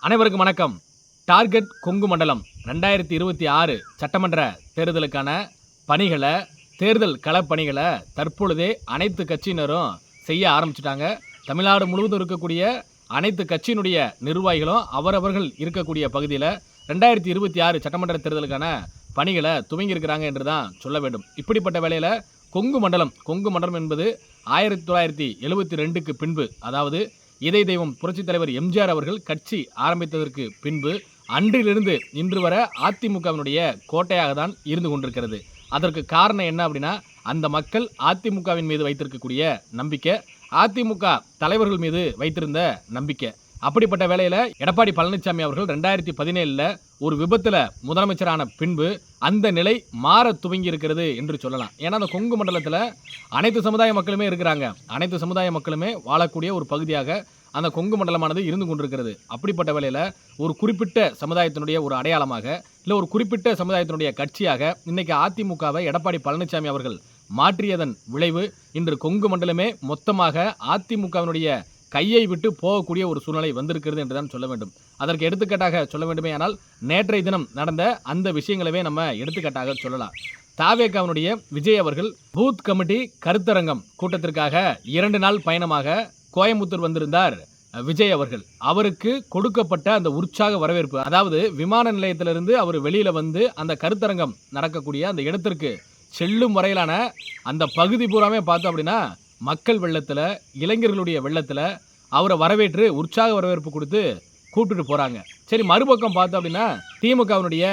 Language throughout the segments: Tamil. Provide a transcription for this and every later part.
அனைவருக்கும் வணக்கம். டார்கெட் கொங்கு மண்டலம் 2026 சட்டமன்ற தேர்தலுக்கான பணிகளை, தேர்தல் களப்பணிகளை தற்பொழுதே அனைத்து கட்சியினரும் செய்ய ஆரம்பிச்சிட்டாங்க. தமிழ்நாடு முழுவதும் இருக்கக்கூடிய அனைத்து கட்சியினுடைய நிர்வாகிகளும் அவரவர்கள் இருக்கக்கூடிய பகுதியில் 2026 சட்டமன்ற தேர்தலுக்கான பணிகளை துவங்கியிருக்கிறாங்க என்று தான் சொல்ல வேண்டும். இப்படிப்பட்ட வேளையில் கொங்கு மண்டலம் என்பது 1972க்கு பின்பு, அதாவது இதய தெய்வம் புரட்சித் தலைவர் எம்ஜிஆர் அவர்கள் கட்சி ஆரம்பித்ததற்கு பின்பு அன்றிலிருந்து இன்று வரை அதிமுகவினுடைய கோட்டையாக தான் இருந்து கொண்டிருக்கிறது. அதற்கு காரணம் என்ன அப்படின்னா, அந்த மக்கள் அதிமுகவின் மீது வைத்திருக்கக்கூடிய நம்பிக்கை, அதிமுக தலைவர்கள் மீது வைத்திருந்த நம்பிக்கை. அப்படிப்பட்ட வேளையில் எடப்பாடி பழனிசாமி அவர்கள் 2017 ஒரு விபத்தில் முதலமைச்சரான பின்பு அந்த நிலை மாற துவங்கி இருக்கிறது என்று சொல்லலாம். ஏன்னா அந்த கொங்கு மண்டலத்தில் அனைத்து சமுதாய மக்களுமே இருக்கிறாங்க. அனைத்து சமுதாய மக்களுமே வாழக்கூடிய ஒரு பகுதியாக அந்த கொங்கு மண்டலமானது இருந்து கொண்டிருக்கிறது. அப்படிப்பட்ட வேளையில் ஒரு குறிப்பிட்ட சமுதாயத்தினுடைய ஒரு அடையாளமாக, இல்லை ஒரு குறிப்பிட்ட சமுதாயத்தினுடைய கட்சியாக இன்னைக்கு அதிமுகவை எடப்பாடி பழனிசாமி அவர்கள் மாற்றியதன் விளைவு இன்று கொங்கு மண்டலமே மொத்தமாக அதிமுகவினுடைய கையை விட்டு போகக்கூடிய ஒரு சூழ்நிலை வந்திருக்கிறது என்றுதான் சொல்ல வேண்டும். அதற்கு எடுத்துக்காட்டாக சொல்ல வேண்டுமே ஆனால், நேற்றைய தினம் நடந்த அந்த விஷயங்களவே நம்ம எடுத்துக்காட்டாக சொல்லலாம். தாவேகாவினுடைய விஜய் அவர்கள் பூத் கமிட்டி கருத்தரங்கம் கூட்டத்திற்காக 2 நாள் பயணமாக கோயம்புத்தூர் வந்திருந்தார். விஜய் அவர்கள், அவருக்கு கொடுக்கப்பட்ட அந்த உற்சாக வரவேற்பு, அதாவது விமான நிலையத்திலிருந்து அவர் வெளியில வந்து அந்த கருத்தரங்கம் நடக்கக்கூடிய அந்த இடத்திற்கு செல்லும் வரையிலான அந்த பகுதி பூராமே பார்த்தோம் அப்படின்னா மக்கள் வெள்ளத்தில், இளைஞர்களுடைய வெள்ளத்தில் அவரை வரவேற்று உற்சாக வரவேற்பு கொடுத்து கூப்பிட்டு போகிறாங்க. சரி, மறுபக்கம் பார்த்தோம் அப்படின்னா திமுகவினுடைய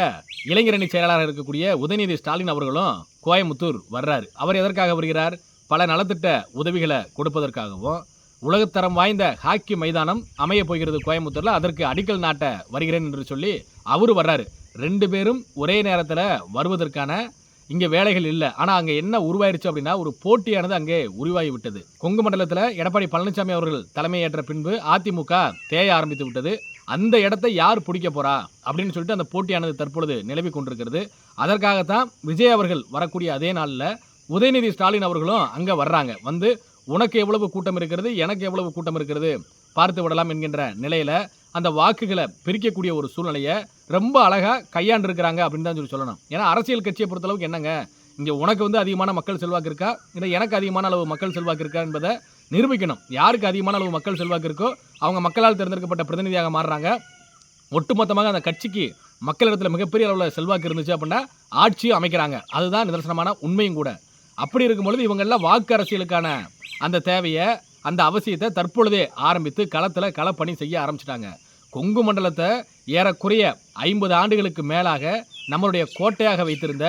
இளைஞரணி செயலாளராக இருக்கக்கூடிய உதயநிதி ஸ்டாலின் அவர்களும் கோயம்புத்தூர் வர்றாரு. அவர் எதற்காக வருகிறார்? பல நலத்திட்ட உதவிகளை கொடுப்பதற்காகவும், உலகத்தரம் வாய்ந்த ஹாக்கி மைதானம் அமைய போகிறது கோயம்புத்தூரில், அதற்கு அடிக்கல் நாட்ட வருகிறேன் என்று சொல்லி அவரு வர்றாரு. 2 பேரும் ஒரே நேரத்தில் வருவதற்கான இங்கே வேலைகள் இல்லை. ஆனால் அங்கே என்ன உருவாயிருச்சு அப்படின்னா, ஒரு போட்டியானது அங்கே உருவாகி விட்டது. கொங்கு மண்டலத்தில் எடப்பாடி பழனிசாமி அவர்கள் தலைமையேற்ற பின்பு அதிமுக தேய ஆரம்பித்து விட்டது. அந்த இடத்தை யார் பிடிக்க போறா அப்படின்னு சொல்லிட்டு அந்த போட்டியானது தற்பொழுது நிலவி கொண்டிருக்கிறது. அதற்காகத்தான் விஜய் அவர்கள் வரக்கூடிய அதே நாளில் உதயநிதி ஸ்டாலின் அவர்களும் அங்கே வர்றாங்க. வந்து உனக்கு எவ்வளவு கூட்டம் இருக்கிறது, எனக்கு எவ்வளவு கூட்டம் இருக்கிறது பார்த்து விடலாம் என்கின்ற நிலையில் அந்த வாக்குகளை பிரிக்கக்கூடிய ஒரு சூழ்நிலையை ரொம்ப அழகாக கையாண்டிருக்கிறாங்க அப்படின்னு தான் சொல்லணும். ஏன்னா அரசியல் கட்சியை பொறுத்தளவுக்கு என்னங்க, இங்கே உனக்கு வந்து அதிகமான மக்கள் செல்வாக்கு இருக்கா, இல்லை எனக்கு அதிகமான அளவு மக்கள் செல்வாக்கு இருக்கா என்பதை நிரூபிக்கணும். யாருக்கு அதிகமான அளவு மக்கள் செல்வாக்கு இருக்கோ அவங்க மக்களால் தேர்ந்தெடுக்கப்பட்ட பிரதிநிதியாக மாறுறாங்க. ஒட்டுமொத்தமாக அந்த கட்சிக்கு மக்களிடத்தில் மிகப்பெரிய அளவில் செல்வாக்கு இருந்துச்சு அப்படின்னா ஆட்சியும் அமைக்கிறாங்க. அதுதான் நிதர்சனமான உண்மையும் கூட. அப்படி இருக்கும்பொழுது இவங்கெல்லாம் வாக்கு அரசியலுக்கான அந்த தேவையை, அந்த அவசியத்தை தற்பொழுதே ஆரம்பித்து களத்தில் களப்பணி செய்ய ஆரம்பிச்சிட்டாங்க. கொங்கு மண்டலத்தை ஏறக்குறைய 50 ஆண்டுகளுக்கு மேலாக நம்மளுடைய கோட்டையாக வைத்திருந்த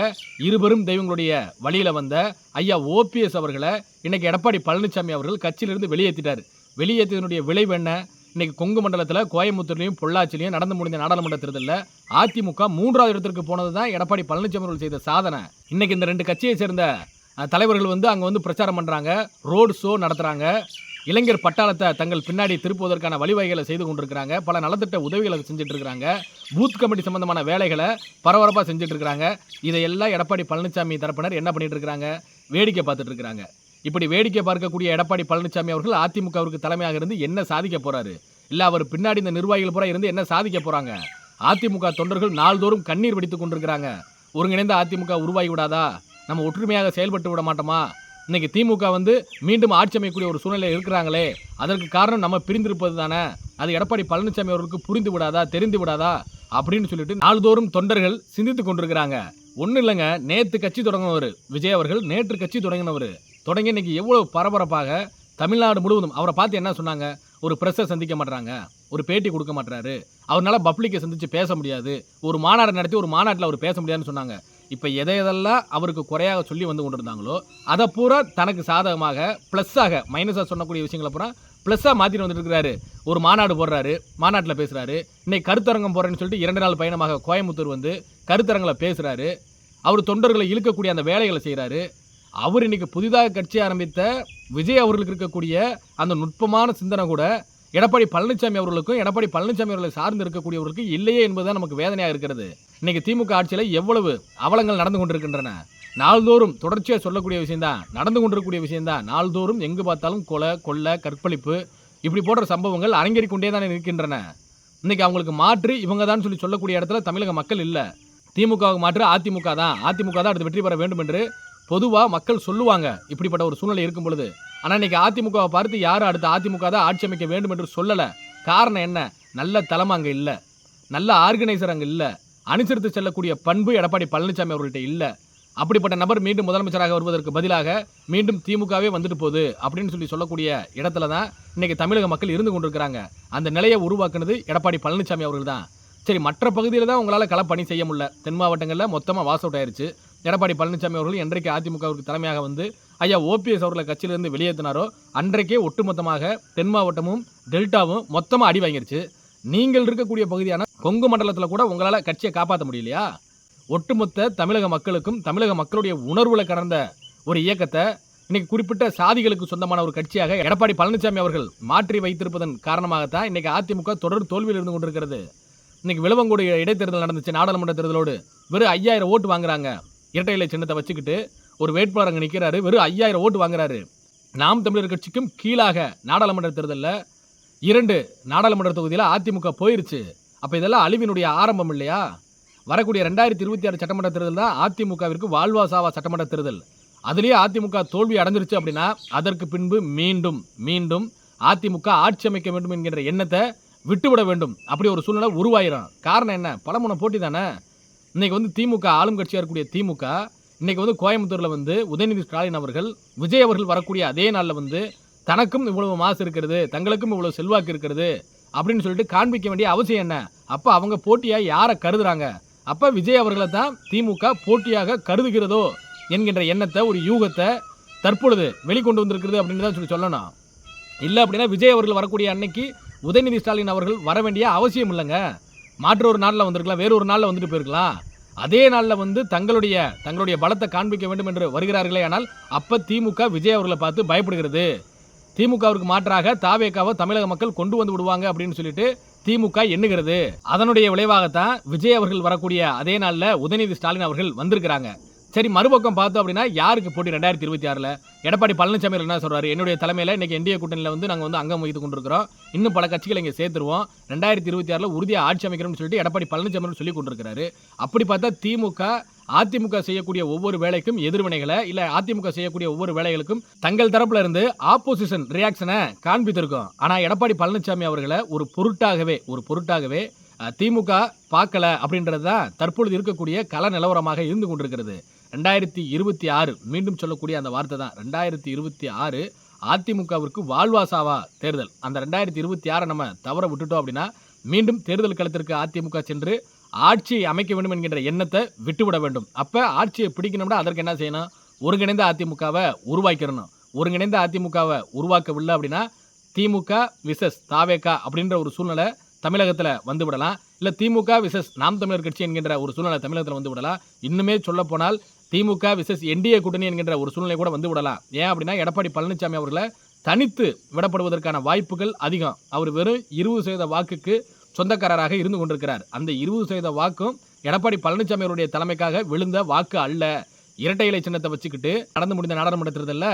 இருபெரும் தெய்வங்களுடைய வழியில் வந்த ஐயா ஓபிஎஸ் அவர்களை இன்னைக்கு எடப்பாடி பழனிசாமி அவர்கள் கட்சியிலிருந்து வெளியேற்றிட்டார். வெளியேற்றியதனுடைய விளைவு என்ன? இன்னைக்கு கொங்கு மண்டலத்தில் கோயம்புத்தூர்லையும் பொள்ளாச்சிலையும் நடந்து முடிந்த நாடாளுமன்ற தேர்தலில் அதிமுக 3வது இடத்திற்கு போனது தான் எடப்பாடி பழனிசாமி அவர்கள் செய்த சாதனை. இன்னைக்கு இந்த 2 கட்சியை சேர்ந்த தலைவர்கள் வந்து அங்கே வந்து பிரச்சாரம் பண்ணுறாங்க, ரோடு ஷோ நடத்துகிறாங்க, இளைஞர் பட்டாளத்தை தங்கள் பின்னாடி திருப்புவதற்கான வழிவகைகளை செய்து கொண்டிருக்கிறாங்க, பல நலத்திட்ட உதவிகளை செஞ்சுட்டு இருக்கிறாங்க, பூத் கமிட்டி சம்பந்தமான வேலைகளை பரபரப்பாக செஞ்சுட்டு இருக்கிறாங்க. இதையெல்லாம் எடப்பாடி பழனிசாமி தரப்பினர் என்ன பண்ணிட்டு இருக்கிறாங்க? வேடிக்கை பார்த்துட்டு இருக்கிறாங்க. இப்படி வேடிக்கை பார்க்கக்கூடிய எடப்பாடி பழனிசாமி அவர்கள் அதிமுகவிற்கு தலைமையாக இருந்து என்ன சாதிக்க போறாரு? இல்லை அவர் பின்னாடி இந்த நிர்வாகிகள் பூரா இருந்து என்ன சாதிக்க போறாங்க? அதிமுக தொண்டர்கள் நாள்தோறும் கண்ணீர் வெடித்துக் கொண்டிருக்கிறாங்க. ஒருங்கிணைந்த அதிமுக உருவாகி விடாதா? நம்ம ஒற்றுமையாக செயல்பட்டு விட மாட்டோமா? இன்னைக்கு திமுக வந்து மீண்டும் ஆட்சி அமைக்கக்கூடிய ஒரு சூழ்நிலை இருக்கிறாங்களே, அதற்கு காரணம் நம்ம பிரிந்திருப்பது தானே. அது எடப்பாடி பழனிசாமி அவர்களுக்கு புரிந்து விடாதா, தெரிந்து விடாதா அப்படின்னு சொல்லிட்டு நாள்தோறும் தொண்டர்கள் சிந்தித்து கொண்டிருக்கிறாங்க. ஒன்றும் இல்லைங்க, நேற்று கட்சி தொடங்கினவர் விஜய் அவர்கள், நேற்று கட்சி தொடங்கினவர் தொடங்கி இன்னைக்கு எவ்வளவு பரபரப்பாக தமிழ்நாடு முழுவதும் அவரை பார்த்து என்ன சொன்னாங்க? ஒரு பிரஸ்ஸை சந்திக்க மாட்டாங்க, ஒரு பேட்டி கொடுக்க மாட்டாரு, அவரால் பப்ளிக்கை சந்தித்து பேச முடியாது, ஒரு மாநாடு நடத்தி ஒரு மாநாட்டில் அவர் பேச முடியாதுன்னு சொன்னாங்க. இப்போ எதையெல்லாம் அவருக்கு குறையாக சொல்லி வந்து கொண்டிருந்தாங்களோ அதை பூரா தனக்கு சாதகமாக, ப்ளஸ்ஸாக, மைனஸாக சொன்னக்கூடிய விஷயங்களை பூரா ப்ளஸ்ஸாக மாற்றிட்டு வந்துட்டு இருக்கிறாரு. ஒரு மாநாடு போடுறாரு, மாநாட்டில் பேசுகிறாரு. இன்னைக்கு கருத்தரங்கம் போடுறேன்னு சொல்லிட்டு 2 நாள் பயணமாக கோயம்புத்தூர் வந்து கருத்தரங்கில் பேசுகிறாரு. அவர் தொண்டர்களை இழுக்கக்கூடிய அந்த வேலைகளை செய்கிறாரு. அவர் இன்னைக்கு புதிதாக கட்சி ஆரம்பித்த விஜய் அவர்களுக்கு இருக்கக்கூடிய அந்த நுட்பமான சிந்தனை கூட எடப்பாடி பழனிசாமி அவர்களுக்கும் எடப்பாடி பழனிசாமி அவர்களை சார்ந்து இருக்கக்கூடியவர்களுக்கு இல்லையே என்பதுதான் நமக்கு வேதனையாக இருக்கிறது. இன்னைக்கு திமுக ஆட்சியில் எவ்வளவு அவலங்கள் நடந்து கொண்டிருக்கின்றன. நாள்தோறும் தொடர்ச்சியாக சொல்லக்கூடிய விஷயம்தான், நடந்து கொண்டிருக்கக்கூடிய விஷயம்தான். நாள்தோறும் எங்கு பார்த்தாலும் கொலை, கொள்ளை, கற்பழிப்பு இப்படி போன்ற சம்பவங்கள் அரங்கேறிக்கொண்டே தான் இருக்கின்றன. இன்னைக்கு அவங்களுக்கு மாற்று இவங்க தான் சொல்லக்கூடிய இடத்துல தமிழக மக்கள் இல்லை. திமுகவுக்கு மாற்று அதிமுக தான், அதிமுக தான் அடுத்து வெற்றி பெற வேண்டும் என்று பொதுவாக மக்கள் சொல்லுவாங்க இப்படிப்பட்ட ஒரு சூழ்நிலை இருக்கும் பொழுது. ஆனால் இன்னைக்கு அதிமுகவை பார்த்து யாரும் அடுத்த அதிமுக தான் ஆட்சி அமைக்க வேண்டும் என்று சொல்லலை. காரணம் என்ன? நல்ல தலைமை அங்கே இல்லை, நல்ல ஆர்கனைசர் அங்கே இல்லை, அனுசரித்து செல்லக்கூடிய பண்பு எடப்பாடி பழனிசாமி அவர்கள்ட்ட இல்லை. அப்படிப்பட்ட நபர் மீண்டும் முதலமைச்சராக வருவதற்கு பதிலாக மீண்டும் திமுகவே வந்துட்டு போகுது அப்படின்னு சொல்லக்கூடிய இடத்துல தான் இன்னைக்கு தமிழக மக்கள் இருந்து கொண்டிருக்கிறாங்க. அந்த நிலையை உருவாக்குனது எடப்பாடி பழனிசாமி அவர்கள் தான். சரி, மற்ற பகுதியில் தான் உங்களால் களப்பணி செய்ய முடியல. தென் மாவட்டங்களில் மொத்தமாக வாஸ் அவுட் ஆயிடுச்சு. எடப்பாடி பழனிசாமி அவர்கள் என்றைக்கு அதிமுகவுக்கு தலைமையாக வந்து ஐயா ஓபிஎஸ் அவர்களை கட்சியிலிருந்து வெளியேற்றினாரோ அன்றைக்கே ஒட்டுமொத்தமாக தென் மாவட்டமும் டெல்டாவும் மொத்தமாக அடி வாங்கிருச்சு. நீங்கள் இருக்கக்கூடிய பகுதியான கொங்கு மண்டலத்தில் கூட உங்களால் கட்சியை காப்பாற்ற முடியலையா? ஒட்டுமொத்த தமிழக மக்களுக்கும் தமிழக மக்களுடைய உணர்வுல கடந்த ஒரு இயக்கத்தை இன்னைக்கு குறிப்பிட்ட சாதிகளுக்கு சொந்தமான ஒரு கட்சியாக எடப்பாடி பழனிசாமி அவர்கள் மாற்றி வைத்திருப்பதன் காரணமாகத்தான் இன்னைக்கு அதிமுக தொடர் தோல்வியில் இருந்து கொண்டிருக்கிறது. இன்னைக்கு விளவங்கோடு இடைத்தேர்தல் நடந்துச்சு. நாடாளுமன்ற தேர்தலோடு வெறும் 5000 ஓட்டு வாங்குறாங்க. இரட்டை இலை சின்னத்தை வச்சுக்கிட்டு ஒரு வேட்பாளர் அங்கே நிற்கிறாரு, வெறும் 5000 ஓட்டு வாங்குறாரு. நாம் தமிழர் கட்சிக்கும் கீழாக நாடாளுமன்ற தேர்தலில் 2 நாடாளுமன்ற தொகுதியில் அதிமுக போயிருச்சு. அப்போ இதெல்லாம் அழிவினுடைய ஆரம்பம் இல்லையா? வரக்கூடிய 2026 சட்டமன்ற தேர்தல் தான் அதிமுகவிற்கு வாழ்வா சாவா சட்டமன்ற தேர்தல். அதுலேயே அதிமுக தோல்வி அடைஞ்சிருச்சு அப்படின்னா அதற்கு பின்பு மீண்டும் மீண்டும் அதிமுக ஆட்சி அமைக்க வேண்டும் என்கின்ற எண்ணத்தை விட்டுவிட வேண்டும். அப்படி ஒரு சூழ்நிலை உருவாயிரும். காரணம் என்ன? பலமுனை போட்டி தானே. இன்னைக்கு திமுக ஆளும் கட்சியாக இருக்கக்கூடிய திமுக இன்னைக்கு கோயம்புத்தூரில் உதயநிதி ஸ்டாலின் அவர்கள் விஜய் அவர்கள் வரக்கூடிய அதே நாளில் தனக்கும் இவ்வளவு மாசு இருக்கிறது, தங்களுக்கும் இவ்வளவு செல்வாக்கு இருக்கிறது அப்படின்னு சொல்லிட்டு காண்பிக்க வேண்டிய அவசியம் என்ன? அப்போ அவங்க போட்டியாக யாரை கருதுறாங்க? அப்போ விஜய் அவர்களை தான் திமுக போட்டியாக கருதுகிறதோ என்கின்ற எண்ணத்தை, ஒரு யூகத்தை தற்பொழுது வெளிக்கொண்டு வந்திருக்கிறது அப்படின்னு தான் சொல்லணும். இல்லை அப்படின்னா விஜய் அவர்கள் வரக்கூடிய அன்னைக்கு உதயநிதி ஸ்டாலின் அவர்கள் வர வேண்டிய அவசியம் இல்லைங்க. மாற்று ஒரு நாளில் வந்திருக்கலாம், வேறு ஒரு நாளில் வந்துட்டு போயிருக்கலாம். அதே நாளில் தங்களுடைய பலத்தை காண்பிக்க வேண்டும் என்று வருகிறார்களே. ஆனால் அப்போ திமுக விஜய் அவர்களை பார்த்து பயப்படுகிறது. திமுகவிற்கு மாற்றாக தாவேகாவை தமிழக மக்கள் கொண்டு வந்து விடுவாங்க அப்படின்னு சொல்லிட்டு திமுக எண்ணுகிறது. அதனுடைய விளைவாகத்தான் விஜய் அவர்கள் வரக்கூடிய அதே நாளில் உதயநிதி ஸ்டாலின் அவர்கள் வந்திருக்கிறாங்க. சரி, மறுபக்கம் பார்த்தோம் அப்படின்னா யாருக்கு போட்டி 2026ல்? எடப்பாடி பழனிசாமி என்ன சொல்றாரு? என்னுடைய தலைமையில் இன்னைக்கு என்டிஏ கூட்டணியில் நாங்கள் அங்கம் வகித்து கொண்டிருக்கிறோம், இன்னும் பல கட்சிகளை இங்கே சேர்த்துருவோம், 2026ல் உறுதியாக ஆட்சி அமைக்கிறோம்னு சொல்லிட்டு எடப்பாடி பழனிசாமி சொல்லி கொண்டிருக்கிறாரு. அப்படி பார்த்தா திமுக அதிமுக செய்யக்கூடிய ஒவ்வொரு வேலைக்கும் எதிர்வினைகளை, இல்லை அதிமுக செய்யக்கூடிய ஒவ்வொரு வேலைகளுக்கும் தங்கள் தரப்புல இருந்து ஆப்போசிஷன் ரியாக்ஷனை காண்பித்திருக்கோம். ஆனால் எடப்பாடி பழனிசாமி அவர்களை ஒரு பொருட்டாகவே திமுக பார்க்கல அப்படின்றது தான் தற்பொழுது இருக்கக்கூடிய கள நிலவரமாக இருந்து கொண்டிருக்கிறது. 2026 மீண்டும் சொல்லக்கூடிய அந்த வார்த்தை தான். 2026 அதிமுகவிற்கு வாழ்வாசாவா தேர்தல். அந்த 2026 நம்ம தவற விட்டுட்டோம் அப்படின்னா மீண்டும் தேர்தல் களத்திற்கு அதிமுக சென்று ஆட்சியை அமைக்க வேண்டும் என்கின்ற எண்ணத்தை விட்டுவிட வேண்டும். அப்போ ஆட்சியை பிடிக்கணும்னா அதற்கு என்ன செய்யணும்? ஒருங்கிணைந்த அதிமுகவை உருவாக்கிடணும். ஒருங்கிணைந்த அதிமுகவை உருவாக்கவில்லை அப்படின்னா திமுக விசஸ் தாவேகா அப்படின்ற ஒரு சூழ்நிலை தமிழகத்தில் வந்து விடலாம். இல்லை திமுக விசஸ் நாம் தமிழர் கட்சி என்கின்ற ஒரு சூழ்நிலை தமிழகத்தில் வந்து விடலாம். இன்னுமே சொல்ல போனால் திமுக விசஸ் என்டிஏ கூட்டணி என்கின்ற ஒரு சூழ்நிலை கூட வந்து விடலாம். ஏன் அப்படின்னா எடப்பாடி பழனிசாமி அவர்களை தனித்து விடப்படுவதற்கான வாய்ப்புகள் அதிகம். அவர் வெறும் 20% வாக்குக்கு சொந்தக்காரராக இருந்து கொண்டிருக்கிறார். அந்த 20% வாக்கும் எடப்பாடி பழனிசாமி அவருடைய தலைமைக்காக விழுந்த வாக்கு அல்ல. இரட்டை இலை சின்னத்தை வச்சுக்கிட்டு நடந்து முடிந்த நாடாளுமன்ற தேர்தலில்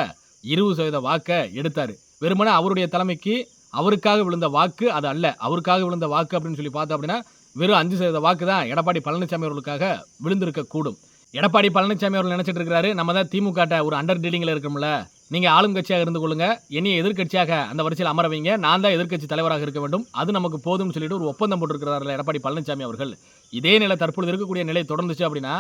20% வாக்கை எடுத்தார். வெறுமனே அவருடைய தலைமைக்கு அவருக்காக விழுந்த வாக்கு அது அல்ல. அவருக்காக விழுந்த வாக்கு அப்படின்னு சொல்லி பார்த்தோம் அப்படின்னா வெறும் 5% வாக்கு தான் எடப்பாடி பழனிசாமி அவர்களுக்காக விழுந்திருக்க கூடும். எடப்பாடி பழனிசாமி அவர்கள் நினைச்சிட்டு இருக்கிறாரு, நம்ம தான் திமுக ஒரு அண்டர் டீலிங்கில் இருக்கோம்ல, நீங்கள் ஆளும் கட்சியாக இருந்து கொள்ளுங்க, என்னைய எதிர்கட்சியாக அந்த வரிசையில் அமர வைங்க, நான் தான் எதிர்கட்சி தலைவராக இருக்க வேண்டும், அது நமக்கு போதும்னு சொல்லிட்டு ஒரு ஒப்பந்தம் போட்டிருக்கிறார்கள் எடப்பாடி பழனிசாமி அவர்கள். இதே நிலை தற்பொழுது இருக்கக்கூடிய நிலை தொடர்ந்துச்சு அப்படின்னா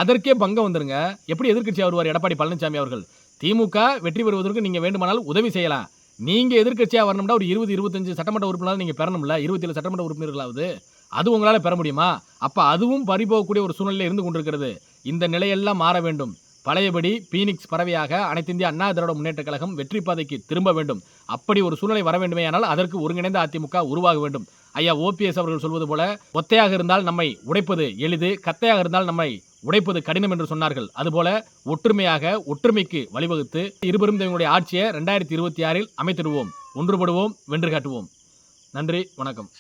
அதற்கே பங்கம் வந்துருங்க. எப்படி எதிர்கட்சியாக வருவார் எடப்பாடி பழனிசாமி அவர்கள்? திமுக வெற்றி பெறுவதற்கு நீங்கள் வேண்டுமானால் உதவி செய்யலாம். நீங்கள் எதிர்கட்சியாக வரணும்னா ஒரு 20-25 சட்டமன்ற உறுப்பினர்கள் நீங்கள் பெறணும்ல, 27 சட்டமன்ற உறுப்பினர்களாவது, அது உங்களால் பெற முடியுமா? அப்போ அதுவும் பறிபோகக்கூடிய ஒரு சூழ்நிலை இருந்து கொண்டிருக்கிறது. இந்த நிலையெல்லாம் மாற வேண்டும். பழையபடி பீனிக்ஸ் பறவையாக அனைத்து இந்திய அண்ணா திராவிட முன்னேற்ற கழகம் வெற்றி பாதைக்கு திரும்ப வேண்டும். அப்படி ஒரு சூழ்நிலை வர வேண்டுமேயானால் அதற்கு ஒருங்கிணைந்த அதிமுக உருவாக வேண்டும். ஐயா ஓபிஎஸ் அவர்கள் சொல்வது போல ஒத்தையாக இருந்தால் நம்மை உடைப்பது எளிது, கத்தையாக இருந்தால் நம்மை உடைப்பது கடினம் என்று சொன்னார்கள். அதுபோல ஒற்றுமைக்கு வழிவகுத்து இருபெரும் தெய்வங்களுடைய ஆட்சியை 2026 அமைத்திடுவோம். ஒன்றுபடுவோம், வென்று காட்டுவோம். நன்றி, வணக்கம்.